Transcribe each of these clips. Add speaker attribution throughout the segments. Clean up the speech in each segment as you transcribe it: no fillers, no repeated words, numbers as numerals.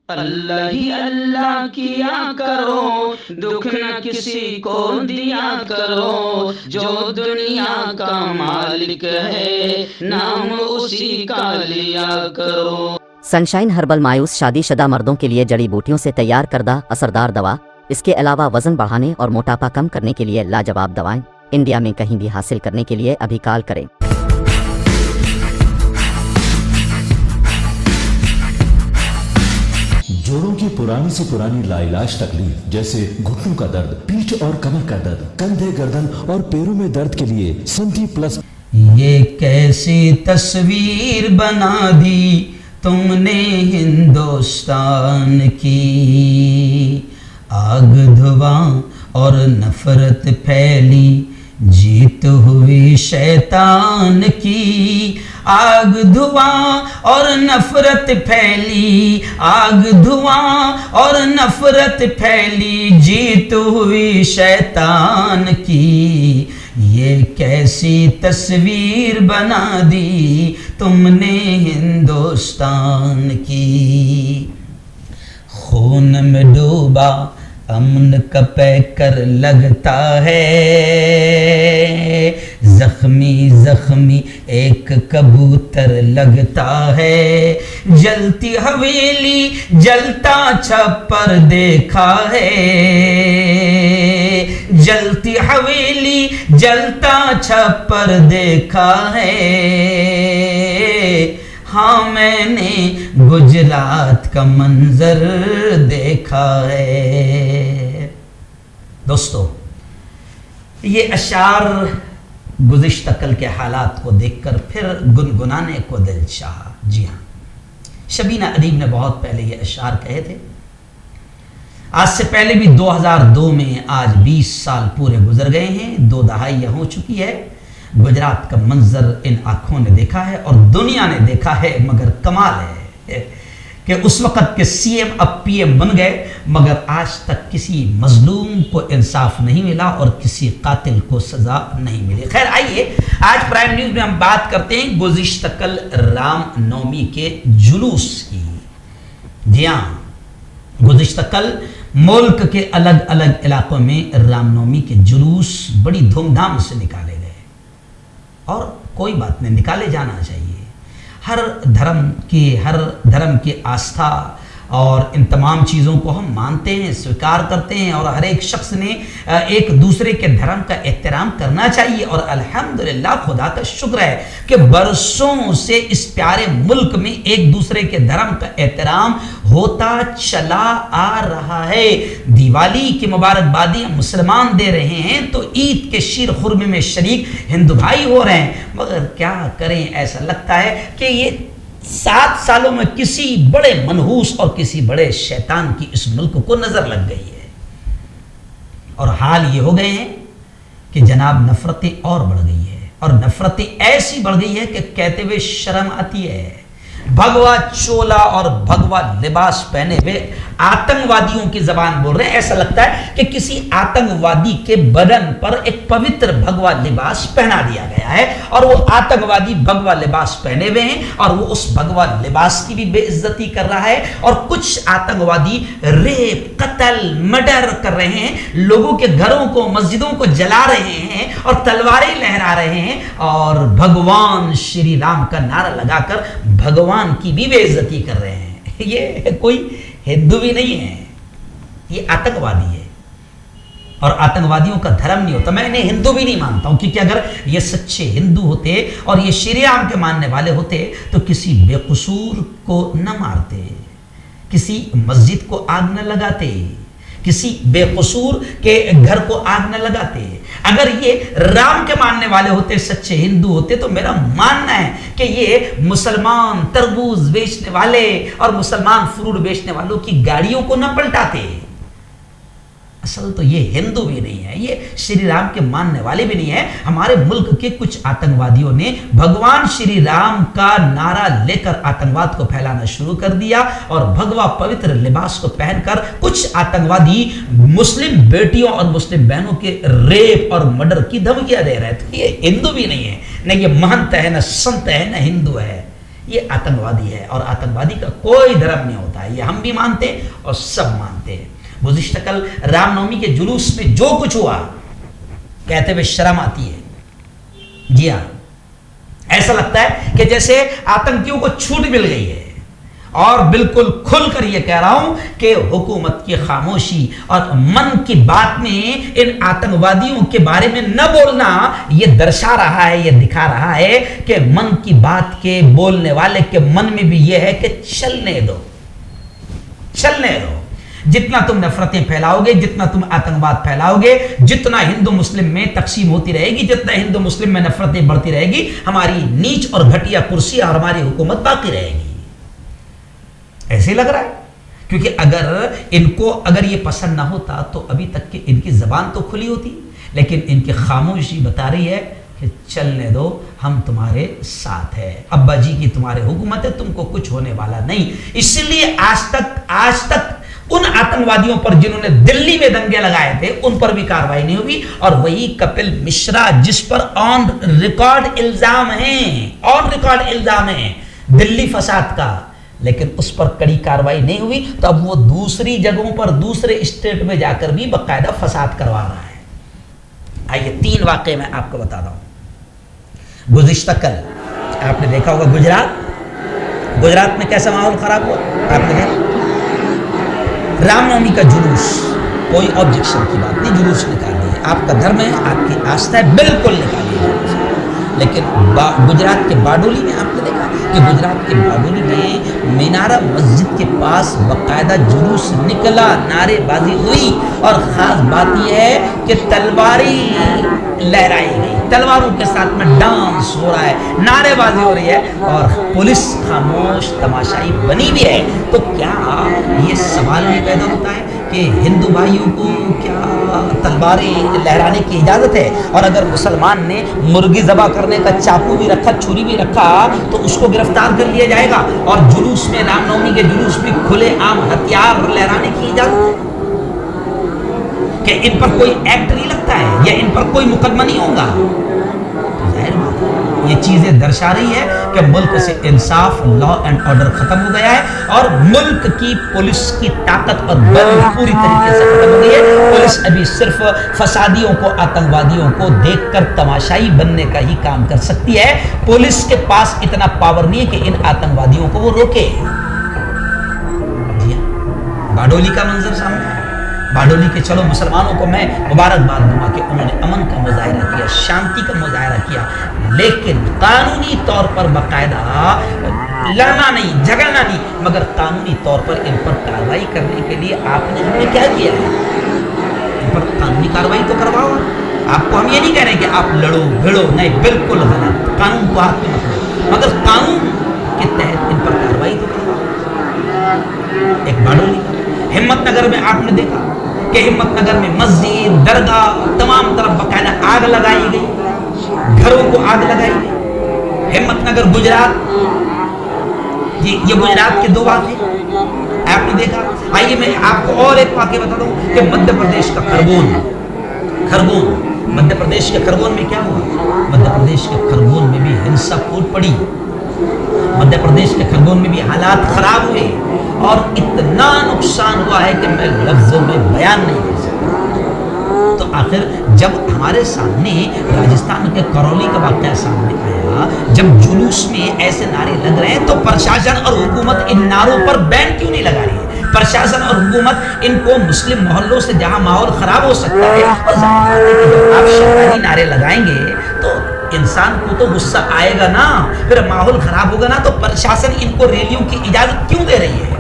Speaker 1: اللہ ہی اللہ کیا کرو، دکھ نہ کسی کو دیا کرو، جو دنیا کا مالک ہے نام اسی کا لیا کرو۔
Speaker 2: سنشائن ہربل مایوس شادی شدہ مردوں کے لیے جڑی بوٹیوں سے تیار کردہ اثردار دوا، اس کے علاوہ وزن بڑھانے اور موٹاپا کم کرنے کے لیے لاجواب دوائیں انڈیا میں کہیں بھی حاصل کرنے کے لیے ابھی کال کریں۔
Speaker 3: جوڑوں کی پرانی سے پرانی لاعلاج تکلیف جیسے گھٹنوں کا درد، پیٹھ اور کمر کا درد، کندھے، گردن اور پیروں میں درد کے لیے سنٹی پلس۔
Speaker 1: یہ کیسی تصویر بنا دی تم نے ہندوستان کی، آگ دھواں اور نفرت پھیلی جیت ہوئی شیطان کی، آگ دھواں اور نفرت پھیلی، آگ دھواں اور نفرت پھیلی جیت ہوئی شیطان کی، یہ کیسی تصویر بنا دی تم نے ہندوستان کی۔ خون میں ڈوبا امن کا پیکر لگتا ہے، زخمی زخمی ایک کبوتر لگتا ہے، جلتی حویلی جلتا چھپر دیکھا ہے، جلتی حویلی جلتا چھپر دیکھا ہے، ہاں میں نے گجرات کا منظر دیکھا ہے۔ دوستو، یہ اشعار گزشتہ کل کے حالات کو دیکھ کر پھر گنگنانے کو دل چاہا۔ جی ہاں، شبینہ ادیب نے بہت پہلے یہ اشعار کہے تھے۔ آج سے پہلے بھی 2002 میں آج 20 سال پورے گزر گئے ہیں، 2 دہائیاں ہو چکی ہے۔ گجرات کا منظر ان آنکھوں نے دیکھا ہے اور دنیا نے دیکھا ہے، مگر کمال ہے کہ اس وقت کے سی ایم اب پی ایم بن گئے، مگر آج تک کسی مظلوم کو انصاف نہیں ملا اور کسی قاتل کو سزا نہیں ملی۔ خیر آئیے، آج پرائم نیوز میں ہم بات کرتے ہیں گزشتہ کل رام نومی کے جلوس کی۔ جی ہاں، گزشتہ کل ملک کے الگ الگ علاقوں میں رام نومی کے جلوس بڑی دھوم دھام سے نکالے گئے، اور کوئی بات نہیں، نکالے جانا چاہیے۔ ہر دھرم کی آستھا اور ان تمام چیزوں کو ہم مانتے ہیں، سویکار کرتے ہیں، اور ہر ایک شخص نے ایک دوسرے کے دھرم کا احترام کرنا چاہیے۔ اور الحمدللہ خدا کا شکر ہے کہ برسوں سے اس پیارے ملک میں ایک دوسرے کے دھرم کا احترام ہوتا چلا آ رہا ہے۔ دیوالی کی مبارکبادی مسلمان دے رہے ہیں تو عید کے شیر خرمے میں شریک ہندو بھائی ہو رہے ہیں، مگر کیا کریں، ایسا لگتا ہے کہ یہ 7 سالوں میں کسی بڑے منحوس اور کسی بڑے شیطان کی اس ملک کو نظر لگ گئی ہے، اور حال یہ ہو گئے ہیں کہ جناب نفرتیں اور بڑھ گئی ہے، اور نفرتیں ایسی بڑھ گئی ہے کہ کہتے ہوئے شرم آتی ہے۔ بھگوا چولا اور بھگوا لباس پہنے ہوئے آتنکوادیوں کی زبان بول رہے ہیں، ایسا لگتا ہے کہ کسی آتنکوادی کے بدن پر ایک پوتر بھگوا لباس پہنا دیا گیا ہے، اور وہ آتنکوادی بھگوا لباس پہنے ہوئے ہیں، اور وہ اس بھگوا لباس کی بھی بے عزتی کر رہا ہے، اور کچھ آتنکوادی ریپ، قتل، مرڈر کر رہے ہیں، لوگوں کے گھروں کو، مسجدوں کو جلا رہے ہیں اور تلواریں لہرا رہے ہیں، اور بھگوان شری رام کا نعرہ لگا کر بھگوان کی بھی بے عزتی کر رہے ہیں۔ یہ کوئی ہندو بھی نہیں ہے، یہ آتنکوادی ہے، اور آتنکوادیوں کا دھرم نہیں ہوتا۔ میں انہیں ہندو بھی نہیں مانتا ہوں، کیونکہ اگر یہ سچے ہندو ہوتے اور یہ شری رام کے ماننے والے ہوتے تو کسی بے قصور کو نہ مارتے، کسی مسجد کو آگ نہ لگاتے، کسی بے قصور کے گھر کو آگ نہ لگاتے۔ اگر یہ رام کے ماننے والے ہوتے، سچے ہندو ہوتے، تو میرا ماننا ہے کہ یہ مسلمان تربوز بیچنے والے اور مسلمان فروٹ بیچنے والوں کی گاڑیوں کو نہ پلٹاتے۔ اصل تو یہ ہندو بھی نہیں ہے، یہ شری رام کے ماننے والے بھی نہیں ہیں۔ ہمارے ملک کے کچھ آتنکوادیوں نے بھگوان شری رام کا نعرہ لے کر آتنکواد کو پھیلانا شروع کر دیا، اور بھگوا پوتر لباس کو پہن کر کچھ آتنکوادی مسلم بیٹیوں اور مسلم بہنوں کے ریپ اور مرڈر کی دھمکیاں دے رہے تھے۔ یہ ہندو بھی نہیں ہے، نہ یہ مہنت ہے، نہ سنت ہے، نہ ہندو ہے، یہ آتنکوادی ہے، اور آتنکوادی کا کوئی دھرم نہیں ہوتا ہے، یہ ہم بھی مانتے ہیں اور سب مانتے ہیں۔ گزشتہ کل رام نومی کے جلوس میں جو کچھ ہوا کہتے ہوئے شرم آتی ہے۔ جی ہاں، ایسا لگتا ہے کہ جیسے آتنکیوں کو چھوٹ مل گئی ہے، اور بالکل کھل کر یہ کہہ رہا ہوں کہ حکومت کی خاموشی اور من کی بات میں ان آتنکوادیوں کے بارے میں نہ بولنا یہ درشا رہا ہے، یہ دکھا رہا ہے کہ من کی بات کے بولنے والے کے من میں بھی یہ ہے کہ چلنے دو، چلنے دو۔ جتنا تم نفرتیں پھیلاؤ گے، جتنا تم آتنکواد پھیلاؤ گے، جتنا ہندو مسلم میں تقسیم ہوتی رہے گی، جتنا ہندو مسلم میں نفرتیں بڑھتی رہے گی، ہماری نیچ اور گھٹیا کرسی اور ہماری حکومت باقی رہے گی۔ ایسے ہی لگ رہا ہے، کیونکہ اگر یہ پسند نہ ہوتا تو ابھی تک کہ ان کی زبان تو کھلی ہوتی، لیکن ان کی خاموشی بتا رہی ہے کہ چلنے دو، ہم تمہارے ساتھ ہیں، ابا جی کی تمہارے حکومت ہے، تم کو کچھ ہونے والا نہیں۔ اس لیے آج تک ان آتنکوادیوں پر جنہوں نے دلی میں دنگے لگائے تھے ان پر بھی کاروائی نہیں ہوئی، اور وہی کپل مشرا جس پر آن ریکارڈ الزام ہیں دلی فساد کا، لیکن اس پر کڑی کاروائی نہیں ہوئی، تو اب وہ دوسری جگہوں پر دوسرے اسٹیٹ میں جا کر بھی باقاعدہ فساد کروا رہا ہے۔ آئیے 3 واقعے میں آپ کو بتا رہا ہوں۔ گزشتہ کل آپ نے دیکھا ہوگا گجرات میں کیسا ماحول خراب ہوا، آپ نے دیکھا رام نومی کا جلوس، کوئی آبجیکشن کی بات نہیں، جلوس نکالیے، آپ کا دھرم ہے، آپ کی آستھا ہے، بالکل نکالیے جلوس۔ لیکن گجرات کے باڈولی میں آپ نے دیکھا کہ گجرات کے باڈولی میں مینارہ مسجد کے پاس باقاعدہ جلوس نکلا، نعرے بازی ہوئی، اور خاص بات یہ ہے کہ تلواریں لہرائی گئی، تلواروں کے ساتھ میں ڈانس ہو رہا ہے، نعرے بازی ہو رہی ہے، اور پولیس خاموش تماشائی بنی بھی ہے۔ تو کیا یہ سوال نہیں پیدا ہوتا ہے کہ ہندو بھائیوں کو کیا تلواریں لہرانے کی اجازت ہے؟ اور اگر مسلمان نے مرغی ذبح کرنے کا چاقو بھی رکھا، چھری بھی رکھا، تو اس کو گرفتار کر لیا جائے گا، اور جلوس میں رام نومی کے جلوس میں کھلے عام ہتھیار لہرانے کی اجازت ہے؟ کہ ان پر کوئی ایکٹ نہیں لگتا ہے یا ان پر کوئی مقدمہ نہیں ہوگا؟ تو ظاہر بات ہے یہ چیزیں درشا رہی ہے کہ ملک سے انصاف، لا اینڈ آرڈر ختم ہو گیا ہے، اور ملک کی پولیس کی طاقت اور بل پوری طریقے سے ختم ہو گئی ہے۔ پولیس ابھی صرف فسادیوں کو، آتنکوادیوں کو دیکھ کر تماشائی بننے کا ہی کام کر سکتی ہے۔ پولیس کے پاس اتنا پاور نہیں ہے کہ ان آتنکوادیوں کو وہ روکے۔ باڈولی کا منظر سامنے ہے، باڈولی کے چلو مسلمانوں کو میں مبارکباد دوں گا کہ انہوں نے امن کا مظاہرہ کیا، شانتی کا مظاہرہ کیا، لیکن قانونی طور پر باقاعدہ لڑنا نہیں، جھگڑنا نہیں، مگر قانونی طور پر ان پر کارروائی کرنے کے لیے آپ نے ہمیں کیا کیا ہے؟ ان پر قانونی کارروائی تو کرواؤ۔ آپ کو ہم یہ نہیں کہہ رہے کہ آپ لڑو بھیڑو، نہیں، بالکل غلط، قانون کو ہاتھ میں مت لو، مگر قانون کے تحت ان پر کارروائی تو کرواؤ۔ ایک باڈولی کا ہمت نگر میں آپ نے دیکھا کہ ہمت نگر میں مسجد، درگاہ، تمام طرف باقاعدہ آگ لگائی گئی، گھروں کو آگ لگائی گئی۔ ہمت نگر گجرات، یہ گجرات کے 2 واقعے آپ نے دیکھا۔ آئیے میں آپ کو اور ایک واقعہ بتا دوں کہ مدھیہ پردیش کا کھرگون، مدھیہ پردیش کے کھرگون میں کیا ہوا؟ مدھیہ پردیش کے کھرگون میں بھی ہنسا پھوٹ پڑی، مدھیہ پردیش کے کھرگون میں بھی حالات خراب ہوئے، اور اتنا نقصان ہوا ہے کہ میں لفظوں میں بیان نہیں کر سکتا۔ تو آخر جب ہمارے سامنے راجستھان کے کرولی کا واقعہ سامنے آیا، جب جلوس میں ایسے نعرے لگ رہے ہیں، تو پرشاسن اور حکومت ان نعروں پر بین کیوں نہیں لگا رہی ہے؟ پرشاسن اور حکومت ان کو مسلم محلوں سے جہاں ماحول خراب ہو سکتا ہے، اور ظاہر ہے کہ جب آپ شرعی نعرے لگائیں گے تو انسان کو تو غصہ آئے گا نا، پھر ماحول خراب ہوگا نا، تو پرشاسن ان کو ریلیوں کی اجازت کیوں دے رہی ہے؟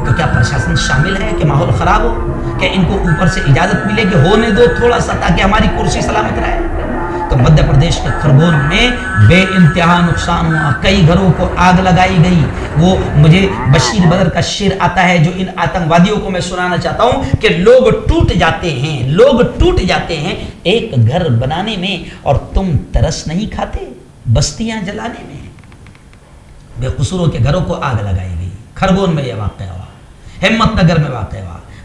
Speaker 1: تو کیا پرشاسن شامل ہے کہ ماحول خراب ہو؟ کہ ان کو اوپر سے اجازت ملے کہ ہونے دو تھوڑا سا تاکہ ہماری کرسی سلامت رہے؟ تو مدھیہ پردیش کے کھرگون میں بے انتہا نقصان ہوا، کئی گھروں کو آگ لگائی گئی۔ وہ مجھے بشیر بدر کا شعر آتا ہے جو ان آتنکوادیوں کو میں سنانا چاہتا ہوں کہ لوگ ٹوٹ جاتے ہیں ایک گھر بنانے میں، اور تم ترس نہیں کھاتے بستیاں جلانے میں۔ بے قصوروں کے گھروں کو آگ لگائی گئی۔ کھرگون میں یہ واقعہ ہوا، ہمت نگر میں واقع ہوا،